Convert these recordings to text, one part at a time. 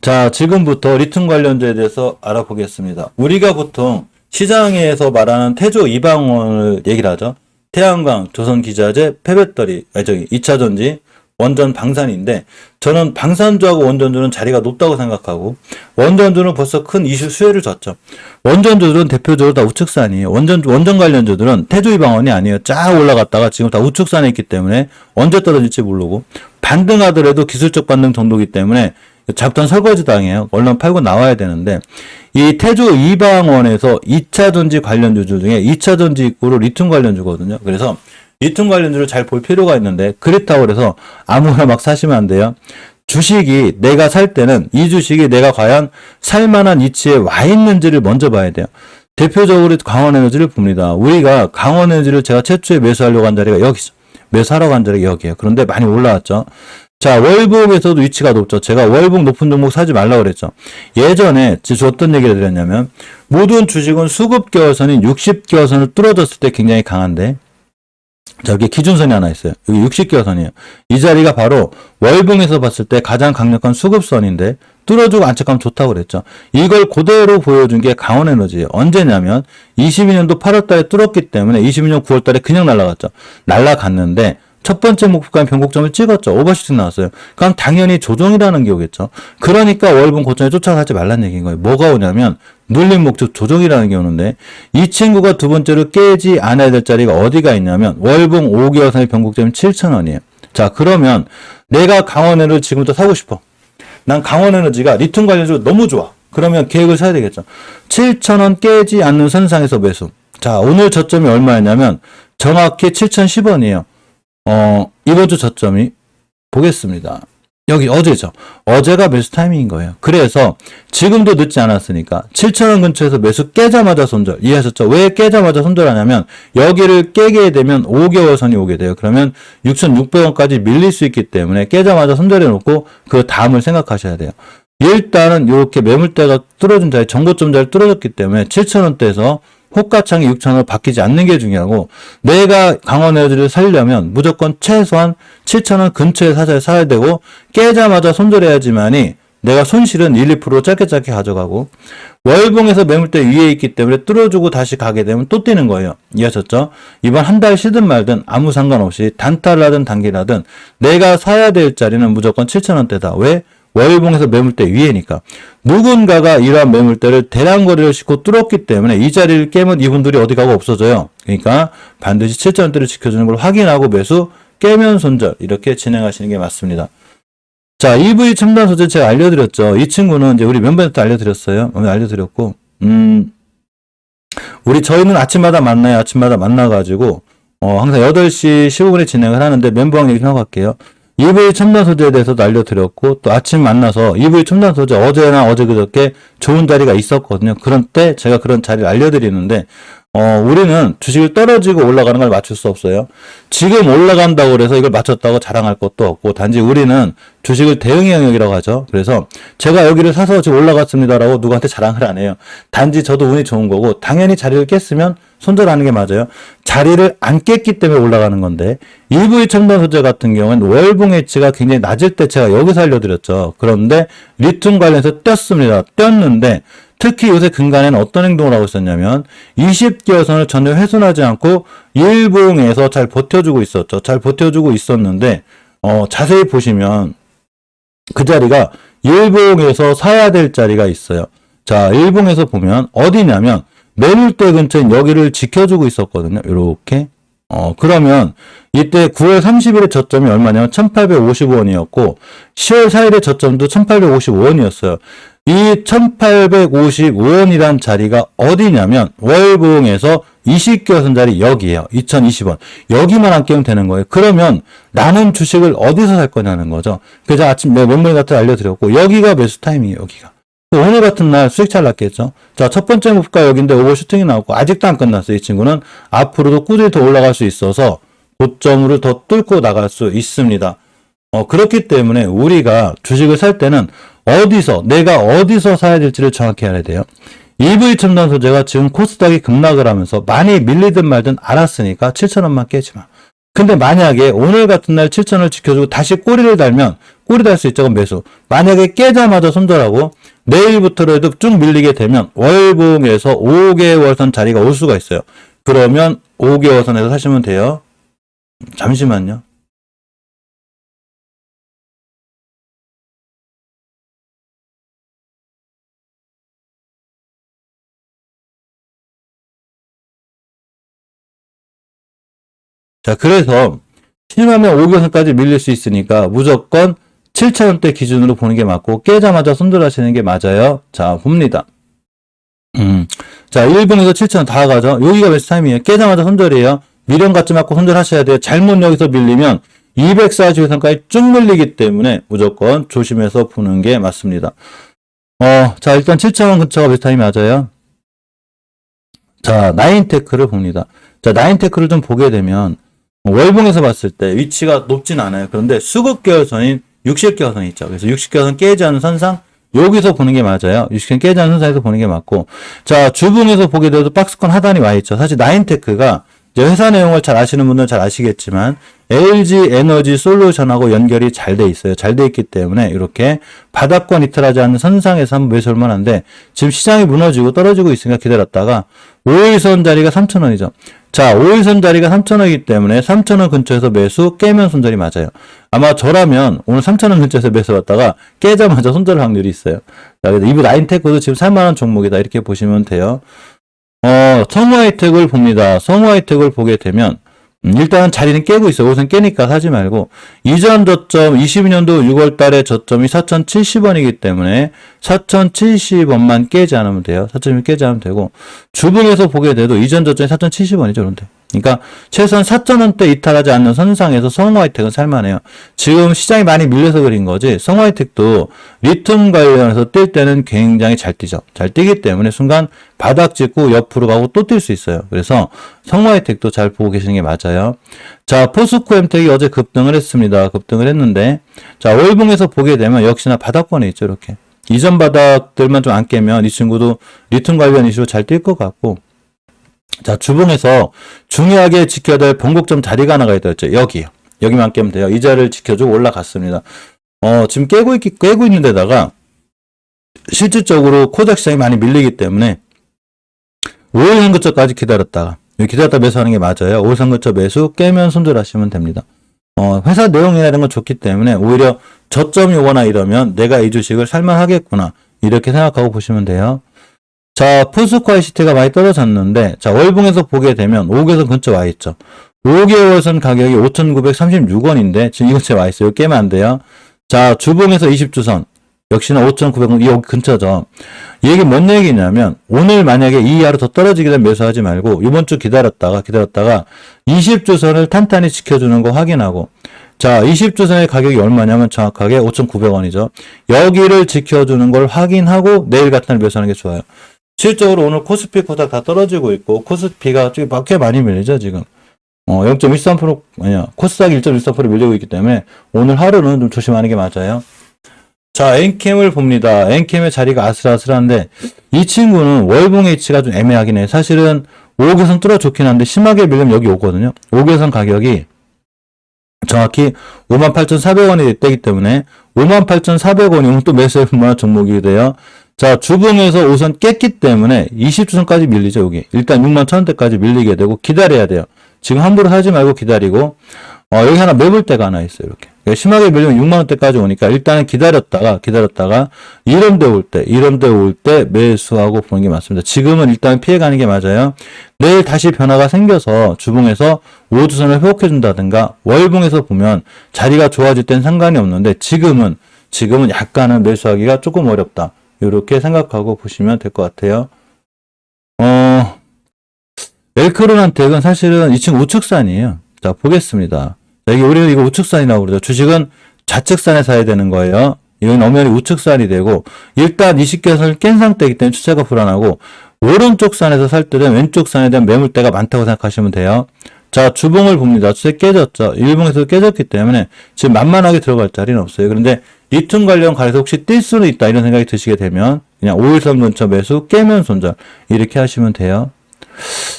자, 지금부터 리튬 관련주에 대해서 알아보겠습니다. 우리가 보통 시장에서 말하는 태조 이방원을 얘기를 하죠. 태양광, 조선기자재, 폐배터리, 2차전지, 원전 방산인데 저는 방산주하고 원전주는 자리가 높다고 생각하고 원전주는 벌써 큰 이슈 수혜를 줬죠. 원전주들은 대표적으로 다 우측산이에요. 원전 관련주들은 태조 이방원이 아니에요. 쫙 올라갔다가 지금 다 우측산에 있기 때문에 언제 떨어질지 모르고 반등하더라도 기술적 반등 정도이기 때문에 잡단 설거지 당해요. 얼른 팔고 나와야 되는데 이 태조 이방원에서 2차전지 관련주 중에 2차전지 입구로 리튬 관련주거든요. 그래서 리튬 관련주를 잘 볼 필요가 있는데 그렇다고 해서 아무나 막 사시면 안 돼요. 주식이 내가 살 때는 이 주식이 내가 과연 살만한 위치에 와 있는지를 먼저 봐야 돼요. 대표적으로 강원에너지를 봅니다. 우리가 강원에너지를 제가 최초에 매수하려고 한 자리가 여기죠. 매수하러 간 자리가 여기에요. 그런데 많이 올라왔죠. 자, 월봉에서도 위치가 높죠. 제가 월봉 높은 종목 사지 말라고 그랬죠. 예전에 제가 어떤 얘기를 드렸냐면 모든 주식은 수급기어선인 60기어선을 뚫어졌을 때 굉장히 강한데 자, 여기 기준선이 하나 있어요. 여기 60기어선이에요. 이 자리가 바로 월봉에서 봤을 때 가장 강력한 수급선인데 뚫어주고 안착하면 좋다고 그랬죠. 이걸 그대로 보여준 게 강원에너지예요. 언제냐면 22년도 8월달에 뚫었기 때문에 22년 9월달에 그냥 날아갔죠. 날아갔는데 첫 번째 목표가인 변곡점을 찍었죠. 오버슈팅 나왔어요. 그럼 당연히 조정이라는 게 오겠죠. 그러니까 월봉 고점에 쫓아가지 말라는 얘기인 거예요. 뭐가 오냐면 눌림 목적 조정이라는 게 오는데 이 친구가 두 번째로 깨지 않아야 될 자리가 어디가 있냐면 월봉 5개월선의 변곡점이 7,000원이에요. 자, 그러면 내가 강원에너지를 지금부터 사고 싶어. 난 강원에너지가 리튬 관련주가 너무 좋아. 그러면 계획을 사야 되겠죠. 7,000원 깨지 않는 선상에서 매수. 자, 오늘 저점이 얼마였냐면 정확히 7,010원이에요. 이번 주 저점이 보겠습니다. 여기 어제죠. 어제가 매수 타이밍인 거예요. 그래서 지금도 늦지 않았으니까 7,000원 근처에서 매수 깨자마자 손절. 이해하셨죠? 왜 깨자마자 손절하냐면 여기를 깨게 되면 5개월 선이 오게 돼요. 그러면 6,600원까지 밀릴 수 있기 때문에 깨자마자 손절해 놓고 그 다음을 생각하셔야 돼요. 일단은 이렇게 매물대가 뚫어준 자리, 정고점 자리 뚫어졌기 때문에 7,000원대에서 호가창이 6,000원으로 바뀌지 않는 게 중요하고 내가 강원에너지를 살려면 무조건 최소한 7,000원 근처에 사야 되고 깨자마자 손절해야지만이 내가 손실은 1, 2% 짧게 가져가고 월봉에서 매물대 위에 있기 때문에 뚫어주고 다시 가게 되면 또 뛰는 거예요. 이해하셨죠? 이번 한 달 쉬든 말든 아무 상관없이 단타를 하든 단기라든 내가 사야 될 자리는 무조건 7,000원대다. 왜? 월봉에서 매물대 위에니까. 누군가가 이러한 매물대를 대량 거래를 싣고 뚫었기 때문에 이 자리를 깨면 이분들이 어디 가고 없어져요. 그러니까 반드시 7,000원대를 지켜주는 걸 확인하고 매수, 깨면 손절 이렇게 진행하시는 게 맞습니다. 자, EV 첨단 소재 제가 알려드렸죠. 이 친구는 이제 우리 멤버한테 알려드렸어요. 오늘 알려드렸고 저희는 아침마다 만나요. 아침마다 만나가지고 항상 8시 15분에 진행을 하는데 멤버랑 얘기 좀 하고 갈게요. EV 첨단 소재에 대해서도 알려드렸고 또 아침 만나서 EV 첨단 소재 어제나 어제 그저께 좋은 자리가 있었거든요. 그런 때 제가 그런 자리를 알려드리는데 우리는 주식을 떨어지고 올라가는 걸 맞출 수 없어요. 지금 올라간다고 그래서 이걸 맞췄다고 자랑할 것도 없고 단지 우리는 주식을 대응의 영역이라고 하죠. 그래서 제가 여기를 사서 지금 올라갔습니다라고 누구한테 자랑을 안 해요. 단지 저도 운이 좋은 거고 당연히 자리를 깼으면 손절하는 게 맞아요. 자리를 안 깼기 때문에 올라가는 건데 EV 첨단 소재 같은 경우는 월봉 엣지가 굉장히 낮을 때 제가 여기서 알려드렸죠. 그런데 리튬 관련해서 떴습니다. 떴는데 특히 요새 근간에는 어떤 행동을 하고 있었냐면 20기어선을 전혀 훼손하지 않고 일봉에서 잘 버텨주고 있었죠. 잘 버텨주고 있었는데 자세히 보시면 그 자리가 일봉에서 사야 될 자리가 있어요. 자, 일봉에서 보면 어디냐면 매물대 근처인 여기를 지켜주고 있었거든요. 이렇게. 그러면 이때 9월 30일의 저점이 얼마냐면 1,855원이었고 10월 4일의 저점도 1,855원이었어요. 이 1,855원이란 자리가 어디냐면 월봉에서 20개선 자리 여기에요. 2020원. 여기만 안 깨면 되는 거예요. 그러면 나는 주식을 어디서 살 거냐는 거죠. 그래서 아침 내 멤버 같은 거 알려드렸고 여기가 매수 타임이에요. 여기가. 오늘 같은 날 수익 잘 났겠죠. 자, 첫 번째 목표가 여기인데 오버슈팅이 나왔고 아직도 안 끝났어요. 이 친구는 앞으로도 꾸준히 더 올라갈 수 있어서 고점으로 더 뚫고 나갈 수 있습니다. 그렇기 때문에 우리가 주식을 살 때는 내가 어디서 사야 될지를 정확히 알아야 돼요. EV 첨단 소재가 지금 코스닥이 급락을 하면서 많이 밀리든 말든 알았으니까 7,000원만 깨지 마. 근데 만약에 오늘 같은 날 7,000원을 지켜주고 다시 꼬리를 달면 꿀이 달 수 있죠. 그럼 매수. 만약에 깨자마자 손절하고 내일부터라도 쭉 밀리게 되면 월봉에서 5개월선 자리가 올 수가 있어요. 그러면 5개월선에서 사시면 돼요. 잠시만요. 자, 그래서 심하면 5개선까지 밀릴 수 있으니까 무조건 7,000원대 기준으로 보는 게 맞고 깨자마자 손절하시는 게 맞아요. 자, 봅니다. 자, 1분에서 7,000원 다 가죠. 여기가 매수 타임이에요. 깨자마자 손절이에요. 미련 갖지 말고 손절하셔야 돼요. 잘못 여기서 밀리면 240선까지 쭉 밀리기 때문에 무조건 조심해서 보는 게 맞습니다. 자, 일단 7,000원 근처가 매수 타임이 맞아요. 자, 나인테크를 봅니다. 자, 나인테크를 좀 보게 되면 월봉에서 봤을 때 위치가 높진 않아요. 그런데 수급계열선인 60계열선이 있죠. 그래서 60계열선 깨지 않는 선상 여기서 보는 게 맞아요. 60계열선 깨지 않는 선상에서 보는 게 맞고, 자, 주봉에서 보게 돼도 박스권 하단이 와 있죠. 사실 나인테크가 이제 회사 내용을 잘 아시는 분들은 잘 아시겠지만 LG 에너지 솔루션하고 연결이 잘 돼 있어요. 잘 돼 있기 때문에 이렇게 바닥권 이탈하지 않는 선상에서 한번 매수할 만한데 지금 시장이 무너지고 떨어지고 있으니까 기다렸다가 5일선 자리가 3,000원이죠. 자, 5일선 자리가 3,000원이기 때문에 3,000원 근처에서 매수 깨면 손절이 맞아요. 아마 저라면 오늘 3,000원 근처에서 매수 왔다가 깨자마자 손절 확률이 있어요. 자, 그래서 이브 나인테크도 지금 살만한 종목이다 이렇게 보시면 돼요. 성우하이텍을 봅니다. 성우하이텍을 보게 되면 일단 자리는 깨고 있어요. 우선 깨니까 사지 말고 이전 저점 22년도 6월 달에 저점이 4,070원이기 때문에 4,070원만 깨지 않으면 돼요. 4,070원 깨지 않으면 되고 주봉에서 보게 돼도 이전 저점이 4,070원이죠. 그런데 그러니까 최소한 4,000원대 이탈하지 않는 선상에서 성우하이텍은 살만해요. 지금 시장이 많이 밀려서 그린 거지 성우하이텍도 리튬 관련해서 뛸 때는 굉장히 잘 뛰죠. 잘 뛰기 때문에 순간 바닥 찍고 옆으로 가고 또 뛸 수 있어요. 그래서 성우하이텍도 잘 보고 계시는 게 맞아요. 자, 포스코엠텍이 어제 급등을 했습니다. 급등을 했는데 자, 월봉에서 보게 되면 역시나 바닥권에 있죠. 이렇게 이전 바닥들만 좀 안 깨면 이 친구도 리튬 관련 이슈로 잘 뛸 것 같고, 자, 주봉에서 중요하게 지켜야 될 변곡점 자리가 하나가 있다였죠. 여기요. 여기만 깨면 돼요. 이 자리를 지켜주고 올라갔습니다. 지금 깨고 있는 데다가 실질적으로 코닥 시장이 많이 밀리기 때문에 5일 선거처까지 기다렸다가 매수하는 게 맞아요. 5일 선거처 매수 깨면 손절하시면 됩니다. 회사 내용이나 이런 건 좋기 때문에 오히려 저점이 오거나 이러면 내가 이 주식을 살만하겠구나 이렇게 생각하고 보시면 돼요. 자, 포스코 ICT가 많이 떨어졌는데, 자, 월봉에서 보게 되면 5개선 근처 와 있죠. 5개월선 가격이 5,936원인데, 지금 이 근처에 와 있어요. 깨면 안 돼요. 자, 주봉에서 20주선. 역시나 5,900원, 이 여기 근처죠. 이 얘기 뭔 얘기냐면, 오늘 만약에 이 이하로 더 떨어지게 되면 매수하지 말고, 이번 주 기다렸다가 20주선을 탄탄히 지켜주는 거 확인하고, 자, 20주선의 가격이 얼마냐면 정확하게 5,900원이죠. 여기를 지켜주는 걸 확인하고 내일 같은 날 매수하는 게 좋아요. 실적으로 오늘 코스피 코닥 다 떨어지고 있고 코스피가 꽤 많이 밀리죠 지금. 0.13% 아니야 코스닥이 1.13% 밀리고 있기 때문에 오늘 하루는 좀 조심하는 게 맞아요. 자, 엔캠을 봅니다. 엔캠의 자리가 아슬아슬한데 이 친구는 월봉의 위치가 좀 애매하긴 해. 사실은 5개선 뚫어 좋긴 한데 심하게 밀리면 여기 오거든요. 5개선 가격이 정확히 58,400원이 되기 때문에 58,400원이면 또 매수할 만한 종목이 돼요. 자, 주봉에서 우선 깼기 때문에 20주선까지 밀리죠, 여기. 일단 61,000원대까지 밀리게 되고 기다려야 돼요. 지금 함부로 사지 말고 기다리고, 여기 하나 매물대가 하나 있어요, 이렇게. 심하게 밀리면 6만원대까지 오니까 일단은 기다렸다가, 이런 데 올 때 매수하고 보는 게 맞습니다. 지금은 일단 피해가는 게 맞아요. 내일 다시 변화가 생겨서 주봉에서 5주선을 회복해준다든가, 월봉에서 보면 자리가 좋아질 땐 상관이 없는데, 지금은 약간은 매수하기가 조금 어렵다. 이렇게 생각하고 보시면 될 것 같아요. 엘크론한텍은 사실은 이 친구 우측산이에요. 자, 보겠습니다. 자, 우리는 이거 우측산이라고 그러죠. 주식은 좌측산에 사야 되는 거예요. 이건 엄연히 우측산이 되고, 일단 20개선을 깬 상태이기 때문에 추세가 불안하고, 오른쪽 산에서 살 때는 왼쪽 산에 대한 매물대가 많다고 생각하시면 돼요. 자, 주봉을 봅니다. 추세 깨졌죠. 일봉에서도 깨졌기 때문에 지금 만만하게 들어갈 자리는 없어요. 그런데 리튬 관련 가에서 혹시 뛸 수는 있다 이런 생각이 드시게 되면 그냥 5일선 근처 매수 깨면 손절 이렇게 하시면 돼요.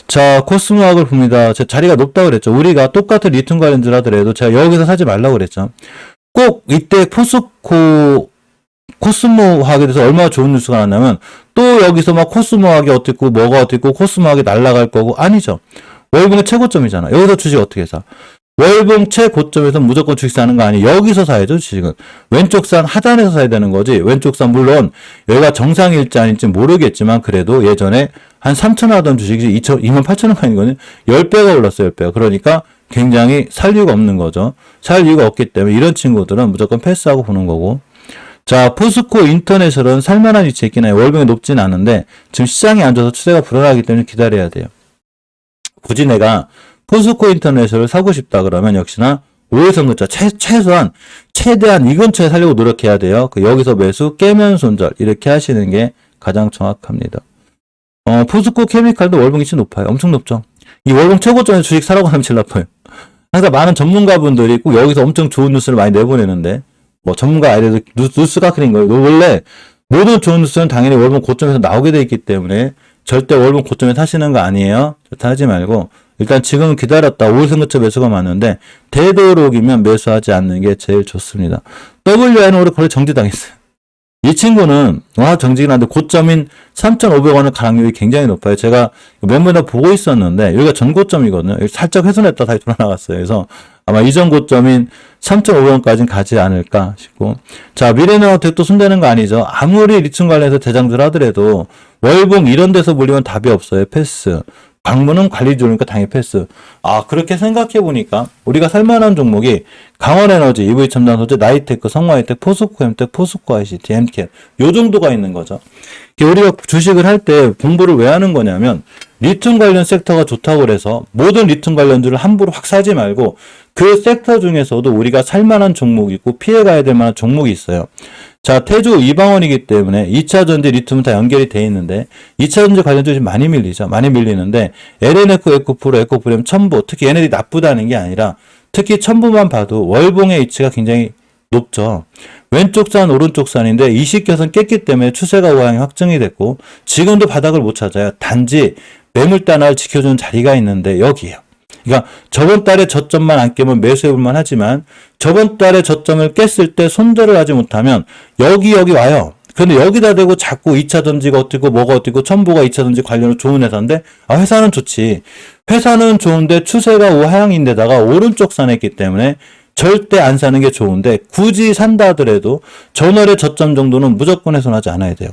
자, 코스모학을 봅니다. 제 자리가 높다고 그랬죠. 우리가 똑같은 리튬 관련주를 하더라도 제가 여기서 사지 말라고 그랬죠. 꼭 이때 포스코 코스모화학에 대해서 얼마나 좋은 뉴스가 나냐면 또 여기서 막 코스모화학이 어떻고 뭐가 어떻고 코스모화학이 날아갈 거고 아니죠. 월봉의 최고점이잖아. 여기서 주식 어떻게 사? 월봉 최고점에서 무조건 주식 사는 거 아니에요. 여기서 사야죠, 주식은. 왼쪽 산 하단에서 사야 되는 거지. 왼쪽 산 물론 여기가 정상일지 아닌지 모르겠지만 그래도 예전에 한 3,000원 하던 주식이 28,000원 아니거든요. 10배가 올랐어요, 10배가. 그러니까 굉장히 살 이유가 없는 거죠. 살 이유가 없기 때문에 이런 친구들은 무조건 패스하고 보는 거고. 자, 포스코 인터내셔널은 살만한 위치에 있긴 해요. 월봉이 높진 않은데 지금 시장이 안 좋아서 추세가 불안하기 때문에 기다려야 돼요. 굳이 내가 포스코 인터내셔널을 사고 싶다 그러면 역시나 5회선 근처 최대한 이 근처에 살려고 노력해야 돼요. 여기서 매수 깨면 손절 이렇게 하시는 게 가장 정확합니다. 포스코 케미칼도 월봉이 진짜 높아요. 엄청 높죠. 이 월봉 최고점에 주식 사라고 하면 제일 나빠요. 항상 많은 전문가분들이 꼭 여기서 엄청 좋은 뉴스를 많이 내보내는데 뭐 전문가 아이들도 뉴스가 그린 거예요. 원래 모든 좋은 뉴스는 당연히 월봉 고점에서 나오게 돼 있기 때문에 절대 월봉 고점에 사시는 거 아니에요. 절대 하지 말고 일단 지금은 기다렸다. 5일선 근처 매수가 많은데 되도록이면 매수하지 않는 게 제일 좋습니다. WI는 올해 거의 정지당했어요. 이 친구는 정지긴 한데 고점인 3,500원의 가능률이 굉장히 높아요. 제가 몇 번 다 보고 있었는데 여기가 전고점이거든요. 여기 살짝 훼손했다 다시 돌아 나갔어요. 그래서 아마 이전 고점인 3,500원까지는 가지 않을까 싶고. 자, 미래에너텍 또 손대는 거 아니죠. 아무리 리튬 관련해서 대장들 하더라도 월봉 이런 데서 몰리면 답이 없어요. 패스. 방문은 관리 좋으니까 당연히 패스. 그렇게 생각해보니까 우리가 살만한 종목이 강원에너지, EV첨단소재, 나이테크, 성화이텍, 포스코 엠텍, 포스코 ICT, 엠캡 요 정도가 있는 거죠. 우리가 주식을 할 때 공부를 왜 하는 거냐면 리튬 관련 섹터가 좋다고 그래서 모든 리튬 관련주를 함부로 확 사지 말고 그 섹터 중에서도 우리가 살만한 종목이 있고 피해가야 될 만한 종목이 있어요. 자, 태조 이방원이기 때문에 2차전지 리튬은 다 연결이 돼 있는데 2차전지 관련주들이 많이 밀리죠. 많이 밀리는데 LN에코, 에코프로, 에코프렘, 첨보 특히 얘네들이 나쁘다는 게 아니라 특히 첨보만 봐도 월봉의 위치가 굉장히 높죠. 왼쪽 산 오른쪽 산인데 20개선 깼기 때문에 추세가 우하향이 확정이 됐고 지금도 바닥을 못 찾아요. 단지 매물대 하나를 지켜주는 자리가 있는데 여기에요. 그러니까 저번 달에 저점만 안 깨면 매수해볼만 하지만 저번 달에 저점을 깼을 때 손절을 하지 못하면 여기 와요. 그런데 여기다 대고 자꾸 2차전지가 어떻고 뭐가 어떻고 첨보가 2차전지 관련으로 좋은 회사인데 회사는 좋지. 회사는 좋은데 추세가 우하향인데다가 오른쪽 산에 있기 때문에 절대 안 사는 게 좋은데 굳이 산다 하더라도 전월의 저점 정도는 무조건 훼손하지 않아야 돼요.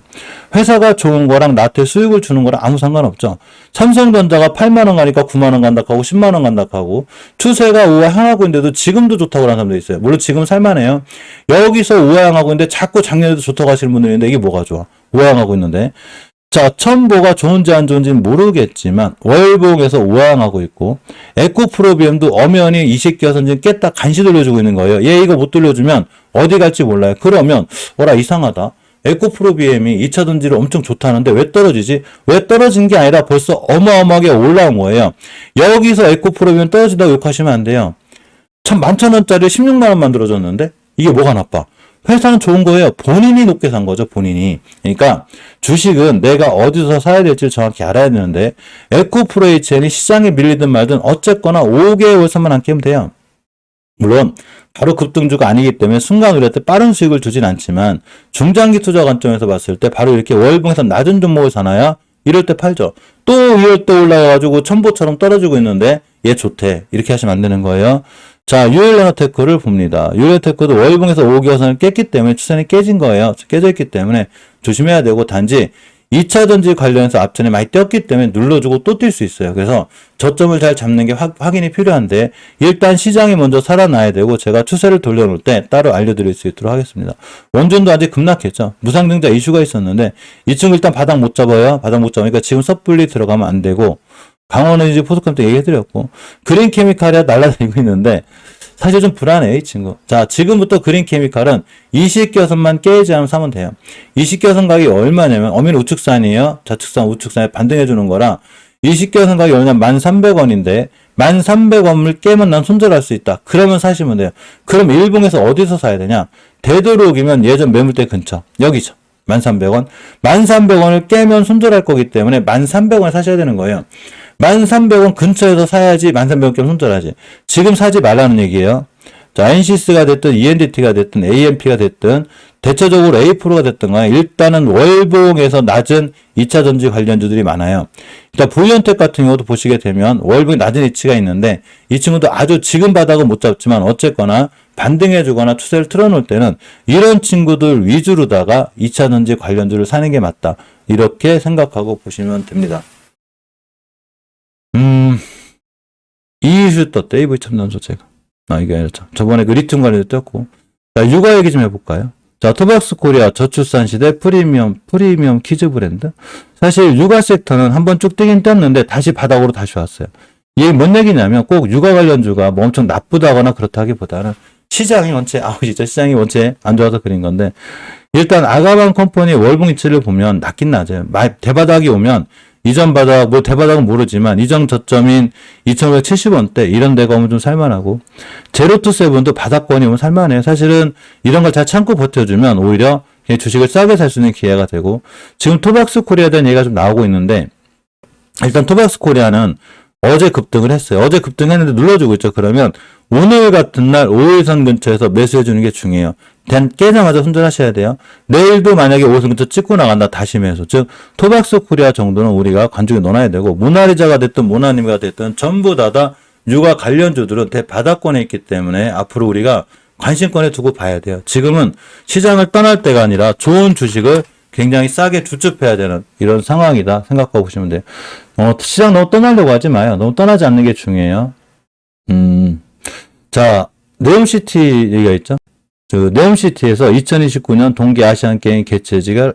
회사가 좋은 거랑 나한테 수익을 주는 거랑 아무 상관없죠. 삼성전자가 8만 원 가니까 9만 원 간다 하고 10만 원 간다 하고 추세가 우하향하고 있는데도 지금도 좋다고 하는 사람도 있어요. 물론 지금 살만해요. 여기서 우하향하고 있는데 자꾸 작년에도 좋다고 하시는 분들이 있는데 이게 뭐가 좋아? 우하향하고 있는데 자, 첨보가 좋은지 안 좋은지는 모르겠지만 월봉에서 우하향하고 있고 에코프로비엠도 엄연히 20개선진 깼다 간시 돌려주고 있는 거예요. 얘 이거 못 돌려주면 어디 갈지 몰라요. 그러면 이상하다. 에코프로비엠이 2차 전지를 엄청 좋다는데 왜 떨어지지? 왜 떨어진 게 아니라 벌써 어마어마하게 올라온 거예요. 여기서 에코프로비엠 떨어진다고 욕하시면 안 돼요. 참 11,000원짜리 16만 원 만들어줬는데 이게 뭐가 나빠? 회사는 좋은 거예요. 본인이 높게 산 거죠, 본인이. 그러니까 주식은 내가 어디서 사야 될지를 정확히 알아야 되는데 에코프로HN이 시장에 밀리든 말든 어쨌거나 5개월서만 안 깨면 돼요. 물론 바로 급등주가 아니기 때문에 순간 우리한테 빠른 수익을 주진 않지만 중장기 투자 관점에서 봤을 때 바로 이렇게 월봉에서 낮은 종목을 사놔야 이럴 때 팔죠. 또 이럴 때 올라가가지고 첨보처럼 떨어지고 있는데 얘 좋대. 이렇게 하시면 안 되는 거예요. 자, 유엘레너테크를 봅니다. 유엘레너테크도 월봉에서 5개선을 깼기 때문에 추세는 깨진 거예요. 깨져 있기 때문에 조심해야 되고 단지 2차전지 관련해서 앞전에 많이 뛰었기 때문에 눌러주고 또 뛸 수 있어요. 그래서 저점을 잘 잡는 게 확인이 필요한데 일단 시장이 먼저 살아나야 되고 제가 추세를 돌려놓을 때 따로 알려드릴 수 있도록 하겠습니다. 원전도 아직 급락했죠. 무상증자 이슈가 있었는데 이 친구 일단 바닥 못 잡아요. 바닥 못 잡으니까 지금 섣불리 들어가면 안 되고 강원에너지 포스코엠 때 얘기해드렸고 그린케미칼이 날아다니고 있는데 사실 좀 불안해요, 이 친구. 자, 지금부터 그린케미칼은 20개선만 깨지 않으면 사면 돼요. 20개선 가격이 얼마냐면 어민 우측산이에요. 좌측산, 우측산에 반등해주는 거라 20개선 가격이 얼마냐 1,300원인데 1,300원을 깨면 난 손절할 수 있다. 그러면 사시면 돼요. 그럼 일봉에서 어디서 사야 되냐? 되도록이면 예전 매물대 근처. 여기죠. 1,300원. 1,300원을 깨면 손절할 거기 때문에 1,300원에 사셔야 되는 거예요. 1,300원 근처에서 사야지 1,300원 깨면 손절하지. 지금 사지 말라는 얘기예요. 자, NCS가 됐든 ENDT가 됐든 AMP가 됐든 대체적으로 A-프로가 됐든 간에 일단은 월봉에서 낮은 2차 전지 관련주들이 많아요. 일단 보이온텍 같은 경우도 보시게 되면 월봉이 낮은 위치가 있는데 이 친구도 아주 지금 바닥은 못 잡지만 어쨌거나 반등해주거나 추세를 틀어놓을 때는 이런 친구들 위주로다가 2차 전지 관련주를 사는 게 맞다. 이렇게 생각하고 보시면 됩니다. 이 이슈 떴대. AV 첨단 소재가. 이게 아니죠. 저번에 그 리튬 관련도 떴고. 자, 육아 얘기 좀 해볼까요? 자, 토박스 코리아 저출산 시대 프리미엄 키즈 브랜드. 사실 육아 섹터는 한번 쭉 뛰긴 떴는데 다시 바닥으로 다시 왔어요. 이게 뭔 얘기냐면 꼭 육아 관련주가 뭐 엄청 나쁘다거나 그렇다기보다는 시장이 원체 시장이 원체 안 좋아서 그린 건데 일단 아가방 컴퍼니 월봉 이치를 보면 낮긴 낮아요. 대바닥이 오면 이전 바닥, 뭐 대바닥은 모르지만 이전 저점인 2,570원대 이런 데가 오면 좀 살만하고 제로투세븐도 바닥권이 오면 살만해요. 사실은 이런 걸 잘 참고 버텨주면 오히려 주식을 싸게 살 수 있는 기회가 되고 지금 토박스 코리아에 대한 얘기가 좀 나오고 있는데 일단 토박스 코리아는 어제 급등을 했어요. 어제 급등했는데 눌러주고 있죠. 그러면 오늘 같은 날 5일선 근처에서 매수해주는 게 중요해요. 깨자마자 손절하셔야 돼요. 내일도 만약에 5일선 근처 찍고 나간다 다시 매수. 즉 토박스 코리아 정도는 우리가 관중에 넣어놔야 되고 모나리자가 됐든 모나님이가 됐든 전부 다 육아 관련주들은 대바닥권에 있기 때문에 앞으로 우리가 관심권에 두고 봐야 돼요. 지금은 시장을 떠날 때가 아니라 좋은 주식을 굉장히 싸게 주축해야 되는 이런 상황이다 생각하고 보시면 돼요. 시장 너무 떠나려고 하지 마요. 너무 떠나지 않는 게 중요해요. 자, 네옴시티 얘기가 있죠. 그 네옴시티에서 2029년 동계 아시안게임 개최를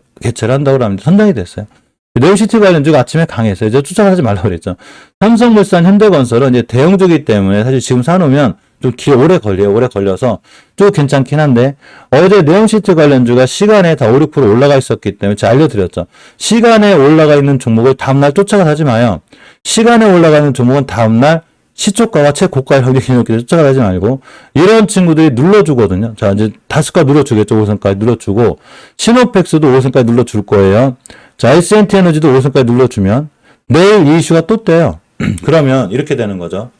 한다고 합니다. 선정이 됐어요. 네옴시티 관련주가 아침에 강했어요. 이제 쫓아가지 말라고 그랬죠. 삼성물산, 현대건설은 이제 대형주기 때문에 사실 지금 사놓으면 좀 오래 걸려요. 오래 걸려서 좀 괜찮긴 한데 어제 네옴시티 관련주가 시간에 다 5, 6% 올라가 있었기 때문에 제가 알려드렸죠. 시간에 올라가 있는 종목을 다음날 쫓아가 하지 마요. 시간에 올라가는 종목은 다음날 시초가와 최고가의 형성이 있기 쫓아가지 말고 이런 친구들이 눌러주거든요. 자, 이제 다스가 눌러주겠죠. 5선까지 눌러주고 시노펙스도 5선까지 눌러줄 거예요. 자, S&T 에너지도 5선까지 눌러주면 내일 이 이슈가 또 떼요. 그러면 이렇게 되는 거죠.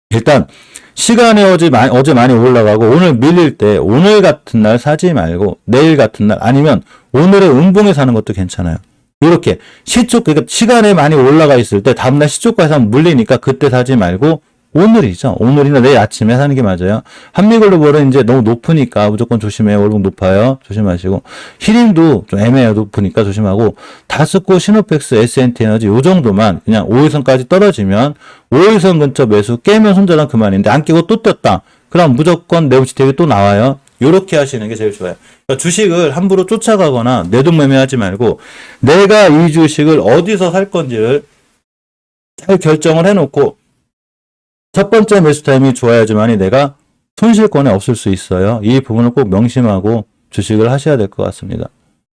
일단 시간에 어제 많이 올라가고 오늘 밀릴 때 오늘 같은 날 사지 말고 내일 같은 날 아니면 오늘의 음봉에 사는 것도 괜찮아요. 이렇게 그러니까 시간에 많이 올라가 있을 때 다음날 시초가에서 물리니까 그때 사지 말고 오늘이죠. 오늘이나 내일 아침에 사는 게 맞아요. 한미글로벌은 이제 너무 높으니까 무조건 조심해요. 월봉 높아요. 조심하시고 히림도 좀 애매해요. 높으니까 조심하고 다스코, 시노펙스, S&T 에너지 요 정도만 그냥 5일선까지 떨어지면 5일선 근처 매수 깨면 손절은 그만인데 안 깨고 또 떴다. 그럼 무조건 네옴시티가 또 나와요. 요렇게 하시는 게 제일 좋아요. 그러니까 주식을 함부로 쫓아가거나 내동매매하지 말고 내가 이 주식을 어디서 살 건지를 잘 결정을 해놓고 첫 번째 매수 타임이 좋아야지만이 내가 손실권에 없을 수 있어요. 이 부분을 꼭 명심하고 주식을 하셔야 될 것 같습니다.